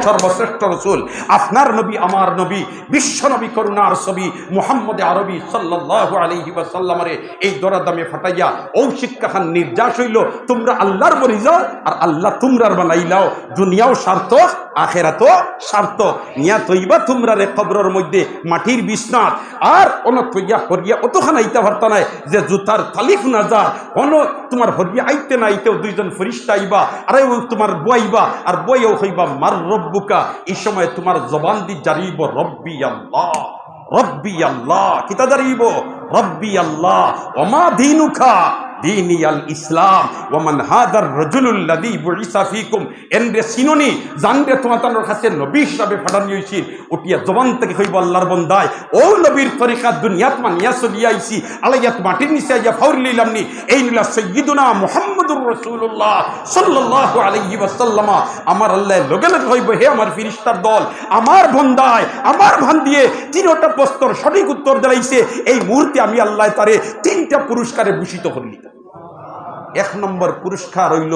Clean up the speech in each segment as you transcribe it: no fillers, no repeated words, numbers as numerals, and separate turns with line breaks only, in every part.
সর্বশ্রেষ্ঠ রসুল, আপনার নবী, আমার নবী, বিশ্ব নবী, করুণার ছবি মুহাম্মদ আরবি সাল্লাল্লাহু আলাইহি ওয়াসাল্লামরে এই দরাদামে ফাটাইয়া ও শিক্ষাখান নির্যাস হইল তোমরা আল্লাহর বলি যাও আর আল্লাহ তোমরার বানাইলাও, দুনিয়াও সার্থক আখেরাতও সার্থক। নিয়া তৈবা তোমরা রে কবরের মধ্যে মাটির বিছনাত আর অন তৈয়া হরিয়া অতখান আইতে পারতা নাই যে জুতার তালিফ না যা অন তোমার হরিয়া আইতে না আইতেও দুইজন ফেরেশতা আইবা আর তোমার বইবা আর বইও হইবা মার রব্বুকা। এই সময় তোমার জবান দি জারিব রব্বি আল্লাহ, রব্বি আল্লাহ, কিতা জারিব রব্বি আল্লাহ, ওমা দীনুকা দীনি আল ইসলাম ওমান হাদার রাজুলুল্লাযী বুইসা ফীকুম। এন্ডে সিনোনি জানবে তোমাদের কাছে নবী হিসাবে ফাটানি হইছি, ওটিয়া জবান থেকে হইব আল্লাহর বান্দায় ও নবীর তরিকা দুনিয়াত মানিয়া চলিয়া আইছি আলাইয়াত মাটির নিচে আইয়া ফাউর লইলামনি এই নিলা সাইয়্যিদুনা মুহাম্মদুর রাসূলুল্লাহ সাল্লাল্লাহু আলাইহি ওয়াসাল্লাম। আমার আল্লাহ লগে লগে হইব হে আমার ফেরেশতার দল, আমার বান্দায় আমার বান্দিয়ে তিনটা প্রশ্নের সঠিক উত্তর দিলাইছে। এই মুহূর্তে আমি আল্লাহ তারে তিনটা পুরস্কারে ভূষিত করলি। এক নম্বর পুরস্কার হইল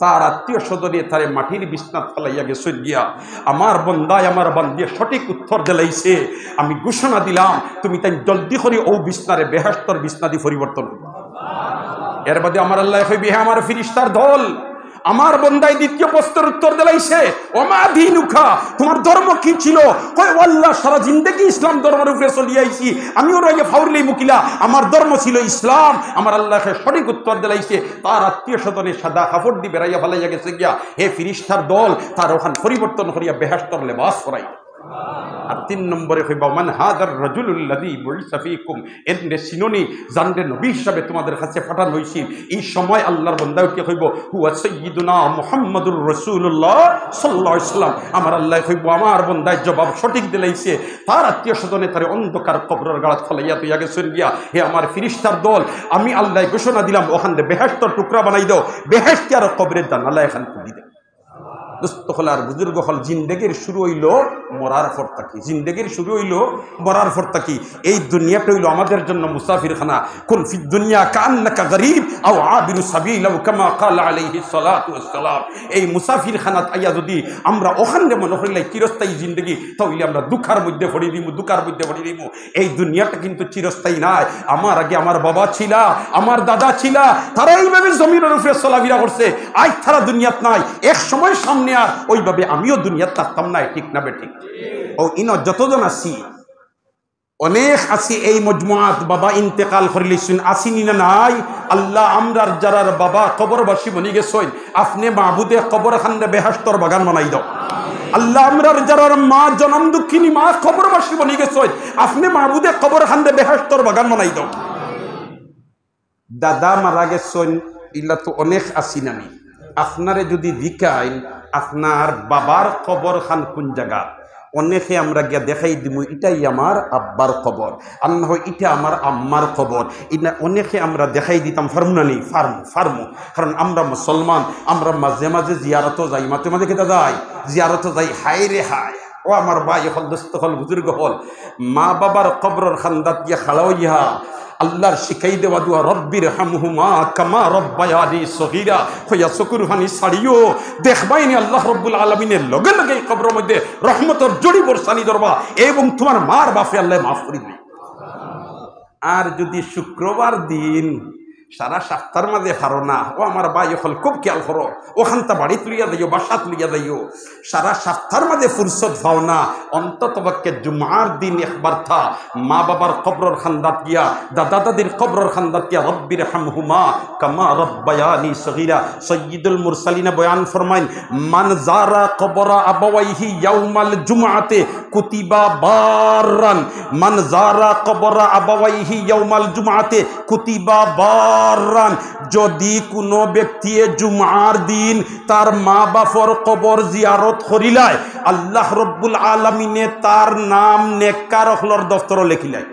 তার আত্মীয় স্বজনে তারে মাটির বিছনাত ফেলাইয়া গেছে গিয়া আমার বন্দায় আমার বান্দিয়ে সঠিক উত্তর দিলাইছে। আমি ঘোষণা দিলাম তুমি তাই জলদি করে ও বিছনারে বেহেশতর বিছনা দিয়ে পরিবর্তন করবে। এর বাদে আমার আল্লাহ কইবে হে আমার ফেরেশতার দল, আমার বন্দায় দ্বিতীয় প্রশ্নের উত্তর দিলাইছে ওমা দীনুকা, তোমার ধর্ম কি ছিল? কই আল্লাহ সারা জিন্দেগি ইসলাম ধর্মের উপরে চলিয়ে আইছি, আমিও রয়ে ফাউরলি মুকিলা, আমার ধর্ম ছিল ইসলাম। আমার আল্লাহকে সঠিক উত্তর দিলাইছে তার আত্মীয় স্বজনে সাদা কাপড় দিয়ে বেড়াইয়া ফেলাইয়া গেছে গিয়া হে ফেরেশতার দল তার ওখান পরিবর্তন করিয়া বেহেশতর লেবাস পরাই। আর তিন নম্বরে হইবা মান হাদার রাজুলুল্লাযী বুইসা ফীকুম, এন্ডে সিনোনি জানবে নবী হিসাবে তোমাদের কাছে পাঠানো হইছি। এই সময় আল্লাহর বান্দাকে কইব হুয়া সাইয়্যিদুনা মুহাম্মাদুর রাসূলুল্লাহ সাল্লাল্লাহু আলাইহি ওয়াসাল্লাম। আমার আল্লাহ কইব আমার বান্দায় জবাব সঠিক দিলাইছে, তার আত্মীয় স্বজনে তারে অন্ধকার কবরের গাড়াত ফলাইয়া তুইয়া গেছেন গিয়া হে আমার ফেরেশতার দল, আমি আল্লাহ ঘোষণা দিলাম ওখান দিয়ে বেহেশতর টুকরা বানাই দাও, বেহেশত আর কবরের জানালা এখান খুলি দাও। দোস্ত হল আর বুজুর্গ হল জিন্দেগির শুরু হইল মরার পর থাকি, জিন্দেগির শুরু হইল মরার পর থাকি। এই দুনিয়াটা হইল আমাদের জন্য মুসাফিরখানা। কুন ফি দুনিয়া কান্নাকা গরীব আও আবিরু সাবিল আও কামা ক্বালা আলাইহি সালাতু ওয়াসসালাম। এই মুসাফিরখানাত আইয়া যদি আমরা ওখানে মনে করিলাই চিরস্থায়ী জিন্দেগি, তাহলে আমরা দুঃখার মধ্যে পড়ে দিব, দুঃখার মধ্যে পড়ে দিব। এই দুনিয়াটা কিন্তু চিরস্থায়ী নাই। আমার আগে আমার বাবা ছিলা, আমার দাদা ছিলা, তারা এইভাবে জমিনের উপরে চলাফেরা করছে, আজ তারা দুনিয়াত নাই। এক সময় সামনে আর ওইভাবে আমিও দুনিয়াত থাকতাম না, ঠিক না বেঠিক? ও ইন যতজন আছি অনেক আছি এই মজমুআত বাবা ইন্তেকাল করিলেছেন, আসিনি না নাই? আল্লাহ আমরার যারার বাবা কবরবাসী বনি গেছেন, আপনি মাহবুদে কবর খান্ডে বেহেশতর বাগান বানাই দাও। আল্লাহ আমরার যারার মা জনম দুঃখিনী মা কবরবাসী বনি গেছেন, আপনি মাহবুদে কবর খান্ডে বেহেশতর বাগান বানাই দাও। দাদা মারা গেছেন, ইল্লা তো অনেক আসি নানি। আপনারে যদি দিকাই আপনার বাবার কবর খান কোন জায়গা, অনেকে আমরা গিয়া দেখাই দিব এটাই আমার আব্বার কবর, আর না হয় এটা আমার আম্মার কবর। এটা অনেকে আমরা দেখাই দিতাম, ফার্মু না নেই? ফার্মু। কারণ আমরা মুসলমান, আমরা মাঝে মাঝে জিয়ারতও যাই, মাঝে মাঝে কেটা যাই জিয়ারতও যাই। হাই রে হাই ও আমার ভাই হল, দোস্ত হল, বুজুর্গ হল, মা বাবার কবরের খান্দাত গিয়া খালাও ইহা আল্লাহর শিখাই দেওয়া দুয়া রব্বির হামহুমা কামা রব্বায়ানি সগীরা হইয়া চকুর ফানি ছাড়িও দেখবাইনি আল্লাহ রব্বুল আলামিনের লগে লগে কবরের মধ্যে রহমতের জড়ি বর্ষানি ধরবা এবং তোমার মার বাপে আল্লাহ মাফ করে দিবে। আর যদি শুক্রবার দিন সারা সপ্তাহের মাঝে হারো না, ও আমার ভাই হল খুব খেয়াল করো, ওখানটা বাড়ি তুলিয়া যাইও, বাসা তুলিয়া যাইও, সারা সপ্তাহের মাঝে ফুরসত পাও না, অন্তত পক্ষে জুমার দিন একবার থা মা বাবার কবরের খান্দাত গিয়া, দাদা দাদির কবরের খান্দাত গিয়া রব্বির হামহুমা কামা রব্বায়ানি সগীরা। সাইয়্যিদুল মুরসালিন বয়ান ফরমাইন মান যারা কবরা আবাওয়াইহি ইয়াউমাল জুমআতে কুতিবা বাররান, মান যারা কবরা আবাওয়াইহি ইয়াউমাল জুমআতে কুতিবা বাররান। যদি কোনো ব্যক্তি জুমার দিন তার মা বাপর কবর জিয়ারত করিলায়, আল্লাহ রব্বুল আলামিনে তার নাম নেককার হলর দফতর লেখিলায়।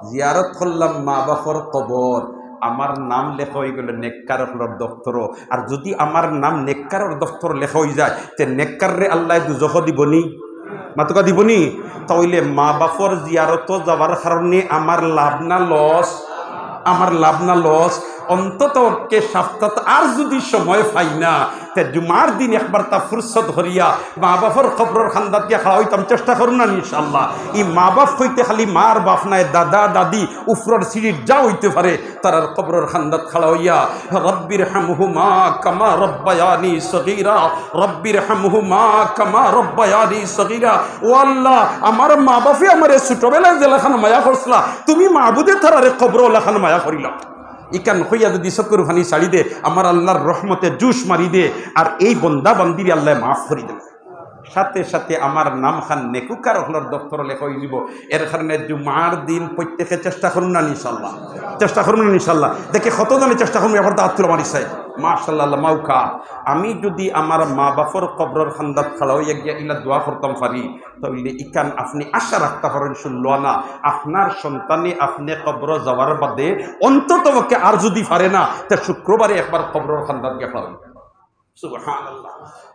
জিয়ারত করলাম মা বাপর কবর, আমার নাম লেখা হয়ে গেল নেককার হলর দফতর। আর যদি আমার নাম নেককারের দফতর লেখা হয়ে যায়, তে নেককারে আল্লাহ দুজখ দিবনি, মাতুকা দিবনি? তাইলে মা বাপর জিয়ারত যাওয়ার কারণে আমার লাভ না লস? আমার লাভ না লস? অন্তত কে সপ্তাহ আর যদি সময় পাই না তে জুমার দিন একবার তা ফুরসত হরিয়া মা বাপর খবরের খান্দাত দিয়া খাওয়া হইতাম চেষ্টা করুন না ইনশাল্লাহ। ই মা বাপ হইতে খালি মার বাপ নাই দাদা দাদি উফরর সিঁড়ির যা হইতে পারে তারার খবরের খান্দাত খাওয়া হইয়া রব্বির হামহুমা কামা রব্বায়ানি সগীরা, রব্বির হামহুমা কামা রব্বায়ানি সগীরা। ও আল্লাহ, আমার মা বাপে আমার ছোটবেলায় যে লেখান মায়া করছিলা, তুমি মাহবুদে তারারে খবর লেখান মায়া করিলা। ইকান হইয়া যদি চকুর ফানি ছাড়ি দে, আমার আল্লাহর রহমতে জুস মারি দে, আর এই বন্দা বান্দির আল্লাহ মাফ করি দেন। সাথে সাথে আমার নাম খান নেকুকার হলার দপ্তর লেখা হয়ে যাব। এর কারণে জুমার দিন প্রত্যেকে চেষ্টা করুন না ইনশাল্লাহ, চেষ্টা করুন না ইনশাল্লাহ। দেখে কতজনে চেষ্টা করুন, এবার দাঁতুল আমার ইচ্ছায় মাশাল্লাহ মাউকা। আমি যদি আমার মা বাপর কবরের খান্দাত খাড়া হইয়া গিয়া ইলা দোয়া করতাম পারি, তাহলে ইকান আপনি আশা রাখতে পারেন শুনল না আপনার সন্তানে আপনি কবর যাওয়ার বাদে অন্তত পক্ষে আর যদি পারে না তা শুক্রবারে একবার কবরের খান্দাত গিয়া খাওয়া। সুবহানাল্লাহ।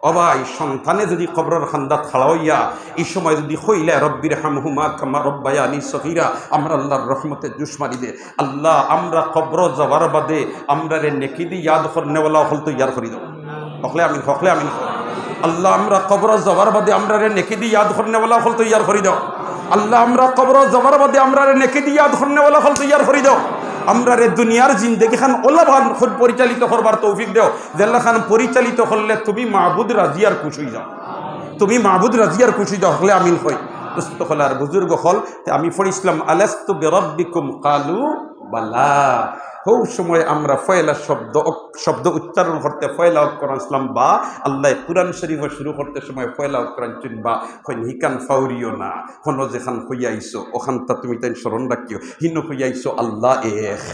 অবাই সন্তানে যদি কবরের খান্দাত খাড়া হইয়া এই সময় যদি হইলে রব্বির হামহুমা কামা রব্বায়ানি সগীরা, আমরা আল্লাহর রহমতে জুস মারি দে। আল্লাহ, আমরা কবর যাওয়ার বাদে আমরা রে নেকি দি ইয়াদ করনেওয়ালা হল তো ইয়ার করি দাও। হকলে আমিন, হকলে আমিন। আল্লাহ, আমরা কবর যাওয়ার বাদে আমরা রে নেকি দি ইয়াদ করনেওয়ালা হল তো ইয়ার করি দাও। আল্লাহ, আমরা কবর যাওয়ার বাদে আমরা রে নেকি দি ইয়াদ করনেওয়ালা হল তো ইয়ার করি দাও। আমরা রে দুনিয়ার জিন্দেগি খান ওলাভান খুদ পরিচালিত করবার তৌফিক দেও। জেল্লা খান পরিচালিত করলে তুমি মাহবুদ রাজিয়ার খুশ হয়ে যাও, তুমি মাহবুদ রাজিয়ার খুশ হয়ে যাও। হলে আমিন হই। দুস্থ হল আর বুজুর্গ হল আমি পড়িছিলাম আলাস্তু বিরাব্বিকুম কালু বালা। হৌ সময় আমরা ফয়লা শব্দ উচ্চারণ করতে ফয়লা অক্ষর আসলাম বা আল্লাহ কুরআন শরীফ শুরু করতে সময় ফয়লা অক্ষর চিনবা হইন হিকান ফাউরিও না হন যেখান হইয়াইছো ওখানটা তুমি তাই স্মরণ রাখিও। হিন হইয়াইছো আল্লাহ এক,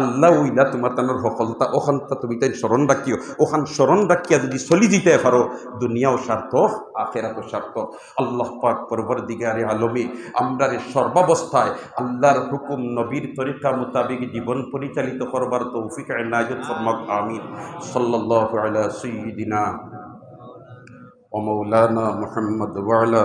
আল্লাহ উইলা তোমার তানোর সফলতা ওখানটা তুমি তাই স্মরণ রাখিও। ওখান স্মরণ রাখিয়া যদি চলি দিতে পারো দুনিয়াও সার্থক আখেরাতও সার্থক। আল্লাহ পাক পরবর্তীকারে আলমী আমরা সর্বাবস্থায় আল্লাহর হুকুম নবীর তরিকা মোতাবেক জীবন পরিচালিত করবার তৌফিক এনায়েত ফরমাক। আমিন। সাল্লাল্লাহু আলা সাইয়্যিদিনা ওয়া মাওলানা মুহাম্মদ ওয়া আলা